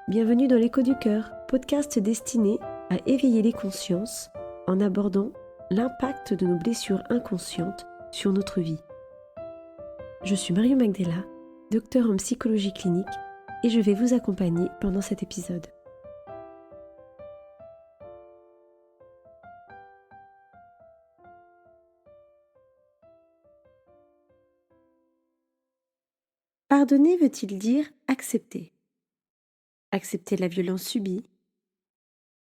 Bienvenue dans l'Écho du Cœur, podcast destiné à éveiller les consciences en abordant l'impact de nos blessures inconscientes sur notre vie. Je suis Marion Magdela, docteure en psychologie clinique et je vais vous accompagner pendant cet épisode. Pardonner veut-il dire accepter ? Accepter la violence subie,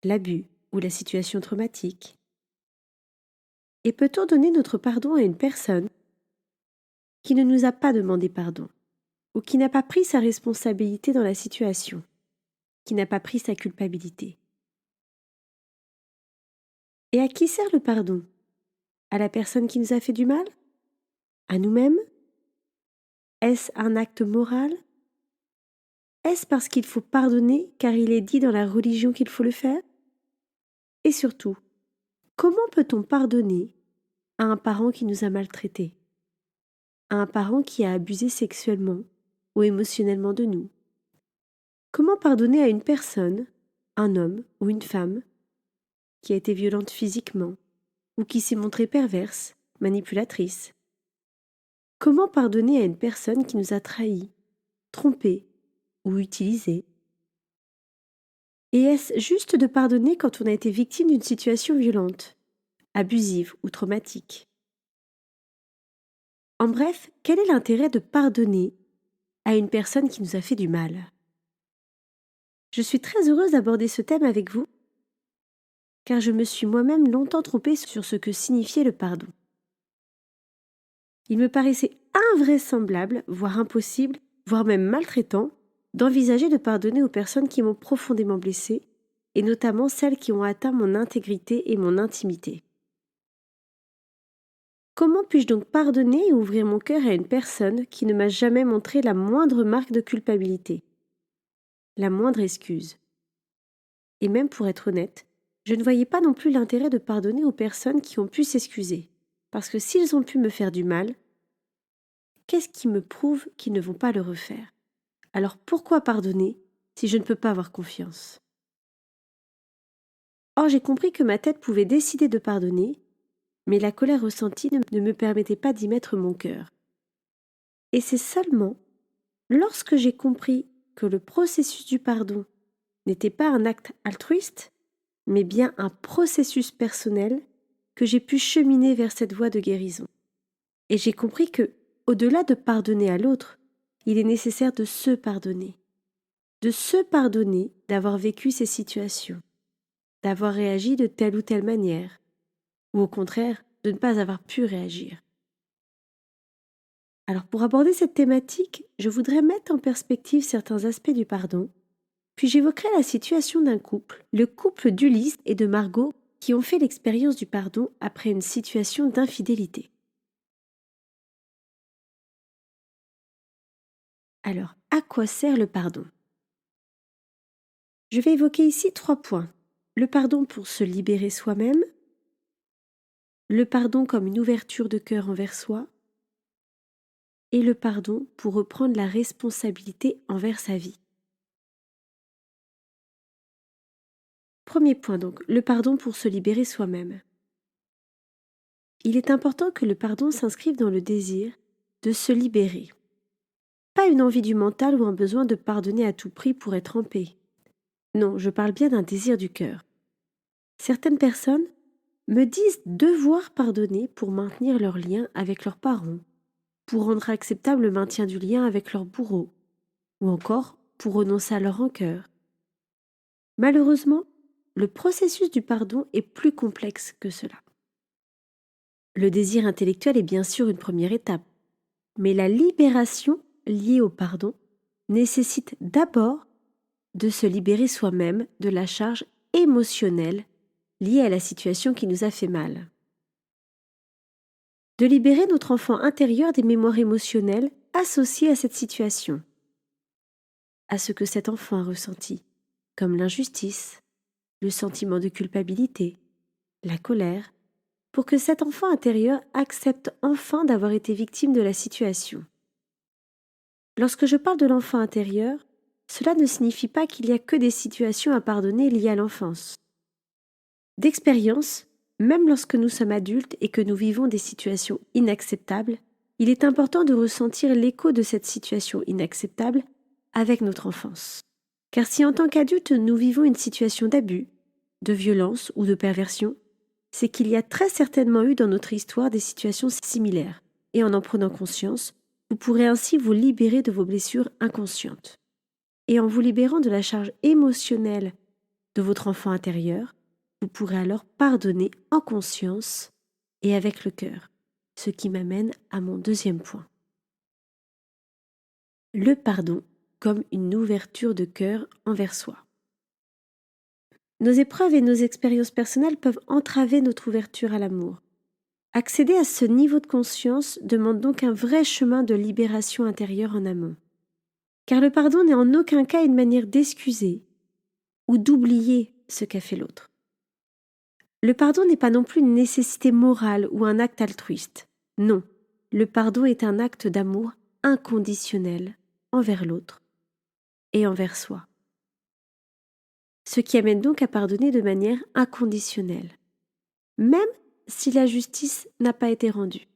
l'abus ou la situation traumatique ? Et peut-on donner notre pardon à une personne qui ne nous a pas demandé pardon ou qui n'a pas pris sa responsabilité dans la situation, qui n'a pas pris sa culpabilité? Et à qui sert le pardon ? À la personne qui nous a fait du mal ? À nous-mêmes ? Est-ce un acte moral ? Est-ce parce qu'il faut pardonner car il est dit dans la religion qu'il faut le faire ? Et surtout, comment peut-on pardonner à un parent qui nous a maltraités ? À un parent qui a abusé sexuellement ou émotionnellement de nous ? Comment pardonner à une personne, un homme ou une femme, qui a été violente physiquement ou qui s'est montrée perverse, manipulatrice ? Comment pardonner à une personne qui nous a trahis, trompés ou utilisés ? Et est-ce juste de pardonner quand on a été victime d'une situation violente, abusive ou traumatique ? En bref, quel est l'intérêt de pardonner à une personne qui nous a fait du mal ? Je suis très heureuse d'aborder ce thème avec vous, car je me suis moi-même longtemps trompée sur ce que signifiait le pardon. Il me paraissait invraisemblable, voire impossible, voire même maltraitant, d'envisager de pardonner aux personnes qui m'ont profondément blessée, et notamment celles qui ont atteint mon intégrité et mon intimité. Comment puis-je donc pardonner et ouvrir mon cœur à une personne qui ne m'a jamais montré la moindre marque de culpabilité, la moindre excuse ? Et même pour être honnête, je ne voyais pas non plus l'intérêt de pardonner aux personnes qui ont pu s'excuser, parce que s'ils ont pu me faire du mal, qu'est-ce qui me prouve qu'ils ne vont pas le refaire ? Alors pourquoi pardonner si je ne peux pas avoir confiance ? Or, j'ai compris que ma tête pouvait décider de pardonner, mais la colère ressentie ne me permettait pas d'y mettre mon cœur. Et c'est seulement lorsque j'ai compris que le processus du pardon n'était pas un acte altruiste, mais bien un processus personnel, que j'ai pu cheminer vers cette voie de guérison. Et j'ai compris que, au-delà de pardonner à l'autre, il est nécessaire de se pardonner d'avoir vécu ces situations, d'avoir réagi de telle ou telle manière, ou au contraire, de ne pas avoir pu réagir. Alors pour aborder cette thématique, je voudrais mettre en perspective certains aspects du pardon, puis j'évoquerai la situation d'un couple, le couple d'Ulysse et de Margot, qui ont fait l'expérience du pardon après une situation d'infidélité. Alors, à quoi sert le pardon ? Je vais évoquer ici 3 points. Le pardon pour se libérer soi-même, le pardon comme une ouverture de cœur envers soi, et le pardon pour reprendre la responsabilité envers sa vie. Premier point donc, le pardon pour se libérer soi-même. Il est important que le pardon s'inscrive dans le désir de se libérer. Pas une envie du mental ou un besoin de pardonner à tout prix pour être en paix. Non, je parle bien d'un désir du cœur. Certaines personnes me disent devoir pardonner pour maintenir leur lien avec leurs parents, pour rendre acceptable le maintien du lien avec leur bourreau, ou encore pour renoncer à leur rancœur. Malheureusement, le processus du pardon est plus complexe que cela. Le désir intellectuel est bien sûr une première étape, mais la libération liée au pardon nécessite d'abord de se libérer soi-même de la charge émotionnelle liée à la situation qui nous a fait mal. De libérer notre enfant intérieur des mémoires émotionnelles associées à cette situation, à ce que cet enfant a ressenti, comme l'injustice, le sentiment de culpabilité, la colère, pour que cet enfant intérieur accepte enfin d'avoir été victime de la situation. Lorsque je parle de l'enfant intérieur, cela ne signifie pas qu'il n'y a que des situations à pardonner liées à l'enfance. D'expérience, même lorsque nous sommes adultes et que nous vivons des situations inacceptables, il est important de ressentir l'écho de cette situation inacceptable avec notre enfance. Car si en tant qu'adultes nous vivons une situation d'abus, de violence ou de perversion, c'est qu'il y a très certainement eu dans notre histoire des situations similaires. Et en prenant conscience, vous pourrez ainsi vous libérer de vos blessures inconscientes. Et en vous libérant de la charge émotionnelle de votre enfant intérieur, vous pourrez alors pardonner en conscience et avec le cœur. Ce qui m'amène à mon deuxième point. Le pardon comme une ouverture de cœur envers soi. Nos épreuves et nos expériences personnelles peuvent entraver notre ouverture à l'amour. Accéder à ce niveau de conscience demande donc un vrai chemin de libération intérieure en amont. Car le pardon n'est en aucun cas une manière d'excuser ou d'oublier ce qu'a fait l'autre. Le pardon n'est pas non plus une nécessité morale ou un acte altruiste. Non, le pardon est un acte d'amour inconditionnel envers l'autre et envers soi. Ce qui amène donc à pardonner de manière inconditionnelle, même si la justice n'a pas été rendue,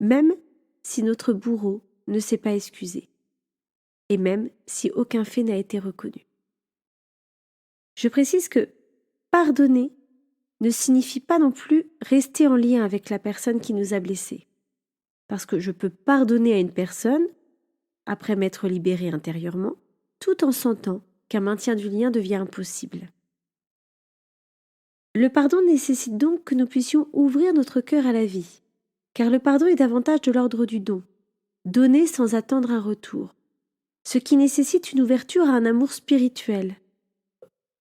même si notre bourreau ne s'est pas excusé, et même si aucun fait n'a été reconnu. Je précise que pardonner ne signifie pas non plus rester en lien avec la personne qui nous a blessés. Parce que je peux pardonner à une personne, après m'être libérée intérieurement, tout en sentant qu'un maintien du lien devient impossible. Le pardon nécessite donc que nous puissions ouvrir notre cœur à la vie, car le pardon est davantage de l'ordre du don, donner sans attendre un retour, ce qui nécessite une ouverture à un amour spirituel,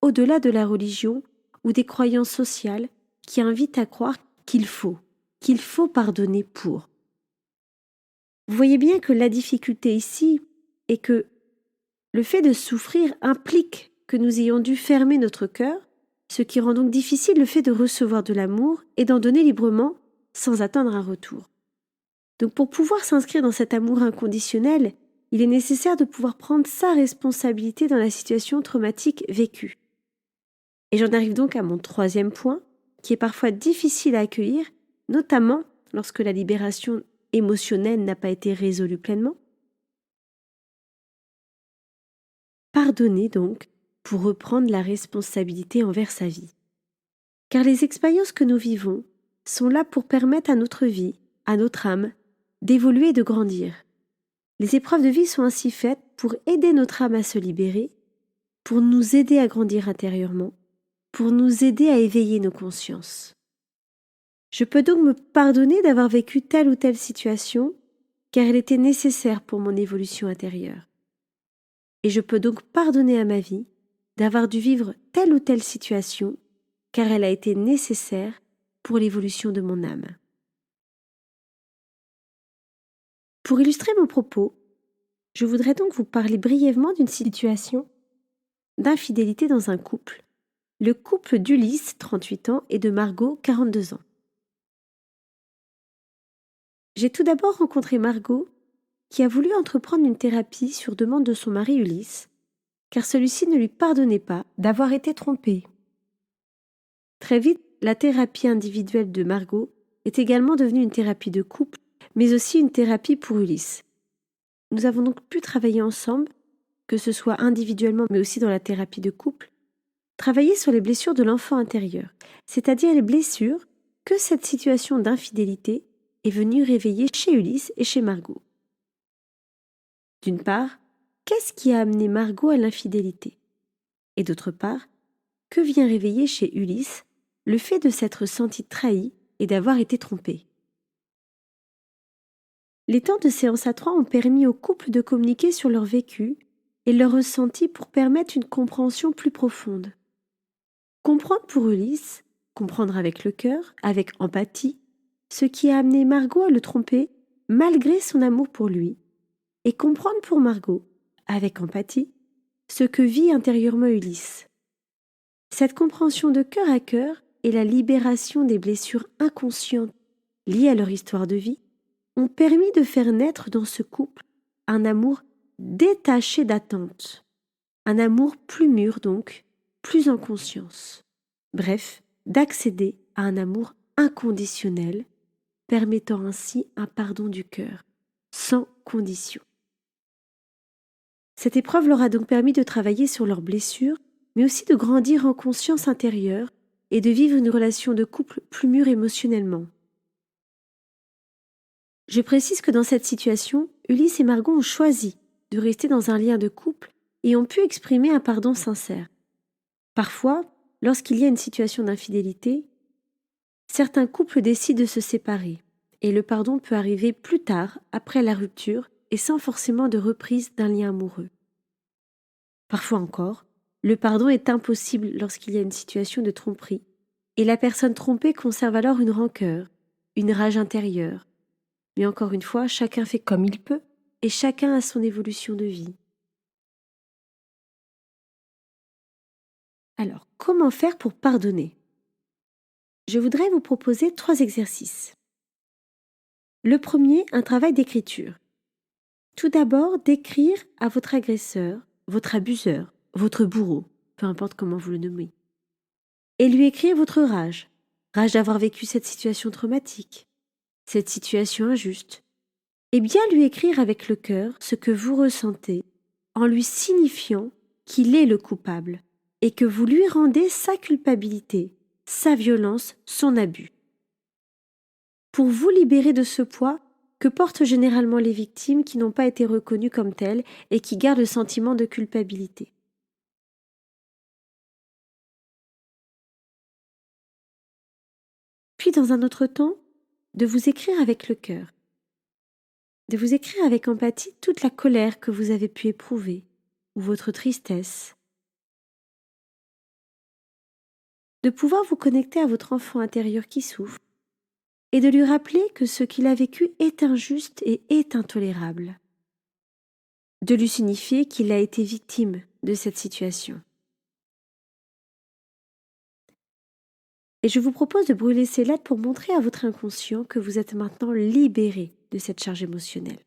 au-delà de la religion ou des croyances sociales qui invitent à croire qu'il faut pardonner pour. Vous voyez bien que la difficulté ici est que le fait de souffrir implique que nous ayons dû fermer notre cœur, ce qui rend donc difficile le fait de recevoir de l'amour et d'en donner librement sans attendre un retour. Donc pour pouvoir s'inscrire dans cet amour inconditionnel, il est nécessaire de pouvoir prendre sa responsabilité dans la situation traumatique vécue. Et j'en arrive donc à mon troisième point, qui est parfois difficile à accueillir, notamment lorsque la libération émotionnelle n'a pas été résolue pleinement. Pardonner donc pour reprendre la responsabilité envers sa vie. Car les expériences que nous vivons sont là pour permettre à notre vie, à notre âme, d'évoluer et de grandir. Les épreuves de vie sont ainsi faites pour aider notre âme à se libérer, pour nous aider à grandir intérieurement, pour nous aider à éveiller nos consciences. Je peux donc me pardonner d'avoir vécu telle ou telle situation, car elle était nécessaire pour mon évolution intérieure. Et je peux donc pardonner à ma vie d'avoir dû vivre telle ou telle situation, car elle a été nécessaire pour l'évolution de mon âme. Pour illustrer mon propos, je voudrais donc vous parler brièvement d'une situation d'infidélité dans un couple, le couple d'Ulysse, 38 ans, et de Margot, 42 ans. J'ai tout d'abord rencontré Margot, qui a voulu entreprendre une thérapie sur demande de son mari Ulysse, car celui-ci ne lui pardonnait pas d'avoir été trompé. Très vite, la thérapie individuelle de Margot est également devenue une thérapie de couple, mais aussi une thérapie pour Ulysse. Nous avons donc pu travailler ensemble, que ce soit individuellement mais aussi dans la thérapie de couple, travailler sur les blessures de l'enfant intérieur, c'est-à-dire les blessures que cette situation d'infidélité est venue réveiller chez Ulysse et chez Margot. D'une part, qu'est-ce qui a amené Margot à l'infidélité? Et d'autre part, que vient réveiller chez Ulysse le fait de s'être senti trahi et d'avoir été trompé? Les temps de séance à trois ont permis au couple de communiquer sur leur vécu et leur ressenti pour permettre une compréhension plus profonde. Comprendre pour Ulysse, comprendre avec le cœur, avec empathie, ce qui a amené Margot à le tromper malgré son amour pour lui, et comprendre pour Margot, avec empathie, ce que vit intérieurement Ulysse. Cette compréhension de cœur à cœur et la libération des blessures inconscientes liées à leur histoire de vie ont permis de faire naître dans ce couple un amour détaché d'attente. Un amour plus mûr donc, plus en conscience. Bref, d'accéder à un amour inconditionnel, permettant ainsi un pardon du cœur, sans condition. Cette épreuve leur a donc permis de travailler sur leurs blessures, mais aussi de grandir en conscience intérieure et de vivre une relation de couple plus mûre émotionnellement. Je précise que dans cette situation, Ulysse et Margot ont choisi de rester dans un lien de couple et ont pu exprimer un pardon sincère. Parfois, lorsqu'il y a une situation d'infidélité, certains couples décident de se séparer et le pardon peut arriver plus tard, après la rupture et sans forcément de reprise d'un lien amoureux. Parfois encore, le pardon est impossible lorsqu'il y a une situation de tromperie et la personne trompée conserve alors une rancœur, une rage intérieure. Mais encore une fois, chacun fait comme il peut et chacun a son évolution de vie. Alors, comment faire pour pardonner ? Je voudrais vous proposer 3 exercices. Le premier, un travail d'écriture. Tout d'abord, d'écrire à votre agresseur, votre abuseur, votre bourreau, peu importe comment vous le nommez, et lui écrire votre rage. Rage d'avoir vécu cette situation traumatique, cette situation injuste. Et bien lui écrire avec le cœur ce que vous ressentez, en lui signifiant qu'il est le coupable et que vous lui rendez sa culpabilité, sa violence, son abus. Pour vous libérer de ce poids que portent généralement les victimes qui n'ont pas été reconnues comme telles et qui gardent le sentiment de culpabilité. Puis dans un autre temps, de vous écrire avec le cœur, de vous écrire avec empathie toute la colère que vous avez pu éprouver, ou votre tristesse, de pouvoir vous connecter à votre enfant intérieur qui souffre, et de lui rappeler que ce qu'il a vécu est injuste et est intolérable, de lui signifier qu'il a été victime de cette situation. Et je vous propose de brûler ces lettres pour montrer à votre inconscient que vous êtes maintenant libéré de cette charge émotionnelle.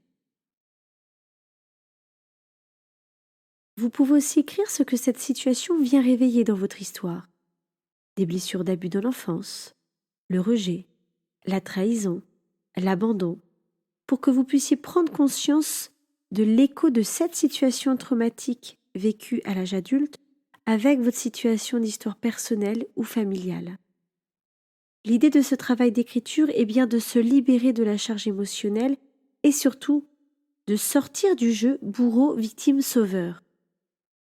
Vous pouvez aussi écrire ce que cette situation vient réveiller dans votre histoire. Des blessures d'abus dans l'enfance, le rejet, la trahison, l'abandon, pour que vous puissiez prendre conscience de l'écho de cette situation traumatique vécue à l'âge adulte avec votre situation d'histoire personnelle ou familiale. L'idée de ce travail d'écriture est bien de se libérer de la charge émotionnelle et surtout de sortir du jeu bourreau-victime-sauveur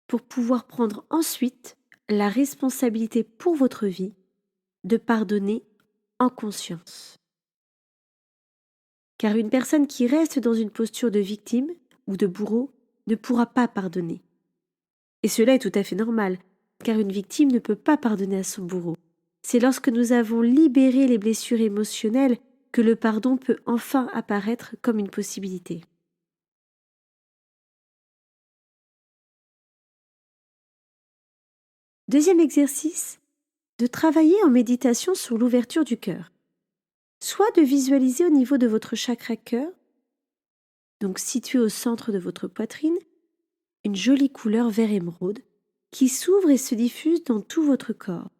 pour pouvoir prendre ensuite la responsabilité pour votre vie de pardonner en conscience. Car une personne qui reste dans une posture de victime ou de bourreau ne pourra pas pardonner. Et cela est tout à fait normal, car une victime ne peut pas pardonner à son bourreau. C'est lorsque nous avons libéré les blessures émotionnelles que le pardon peut enfin apparaître comme une possibilité. Deuxième exercice, de travailler en méditation sur l'ouverture du cœur. Soit de visualiser au niveau de votre chakra cœur, donc situé au centre de votre poitrine, une jolie couleur vert émeraude qui s'ouvre et se diffuse dans tout votre corps.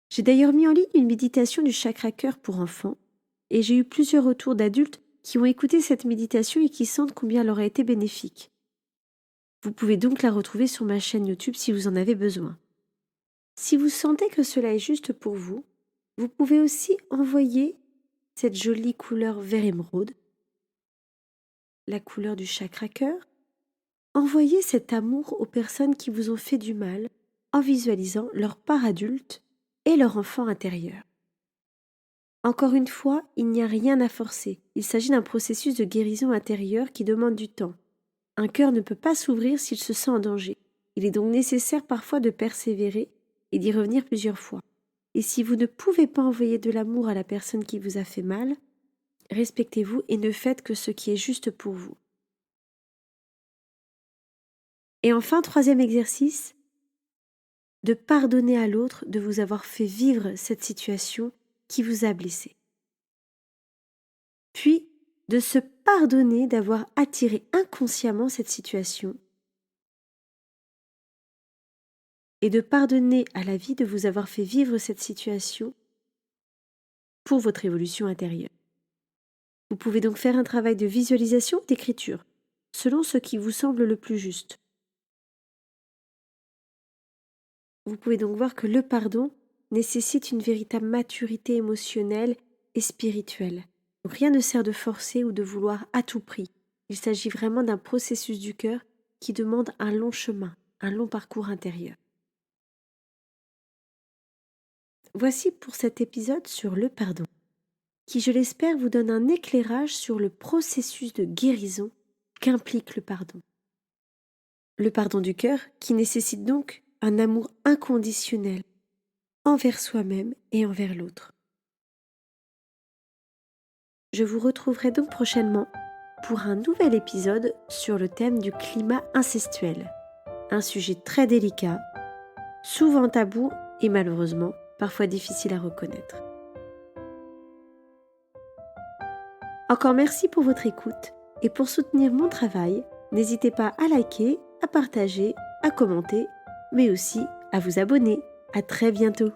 J'ai d'ailleurs mis en ligne une méditation du chakra cœur pour enfants et j'ai eu plusieurs retours d'adultes qui ont écouté cette méditation et qui sentent combien elle leur a été bénéfique. Vous pouvez donc la retrouver sur ma chaîne YouTube si vous en avez besoin. Si vous sentez que cela est juste pour vous, vous pouvez aussi envoyer cette jolie couleur vert émeraude, la couleur du chakra cœur. Envoyez cet amour aux personnes qui vous ont fait du mal en visualisant leur part adulte et leur enfant intérieur. Encore une fois, il n'y a rien à forcer. Il s'agit d'un processus de guérison intérieure qui demande du temps. Un cœur ne peut pas s'ouvrir s'il se sent en danger. Il est donc nécessaire parfois de persévérer et d'y revenir plusieurs fois. Et si vous ne pouvez pas envoyer de l'amour à la personne qui vous a fait mal, respectez-vous et ne faites que ce qui est juste pour vous. Et enfin, troisième exercice, de pardonner à l'autre de vous avoir fait vivre cette situation qui vous a blessé. Puis, de se pardonner d'avoir attiré inconsciemment cette situation et de pardonner à la vie de vous avoir fait vivre cette situation pour votre évolution intérieure. Vous pouvez donc faire un travail de visualisation, d'écriture, selon ce qui vous semble le plus juste. Vous pouvez donc voir que le pardon nécessite une véritable maturité émotionnelle et spirituelle. Donc rien ne sert de forcer ou de vouloir à tout prix. Il s'agit vraiment d'un processus du cœur qui demande un long chemin, un long parcours intérieur. Voici pour cet épisode sur le pardon, qui je l'espère vous donne un éclairage sur le processus de guérison qu'implique le pardon. Le pardon du cœur qui nécessite donc un amour inconditionnel envers soi-même et envers l'autre. Je vous retrouverai donc prochainement pour un nouvel épisode sur le thème du climat incestuel, un sujet très délicat, souvent tabou et malheureusement parfois difficile à reconnaître. Encore merci pour votre écoute et pour soutenir mon travail, n'hésitez pas à liker, à partager, à commenter, mais aussi à vous abonner. À très bientôt.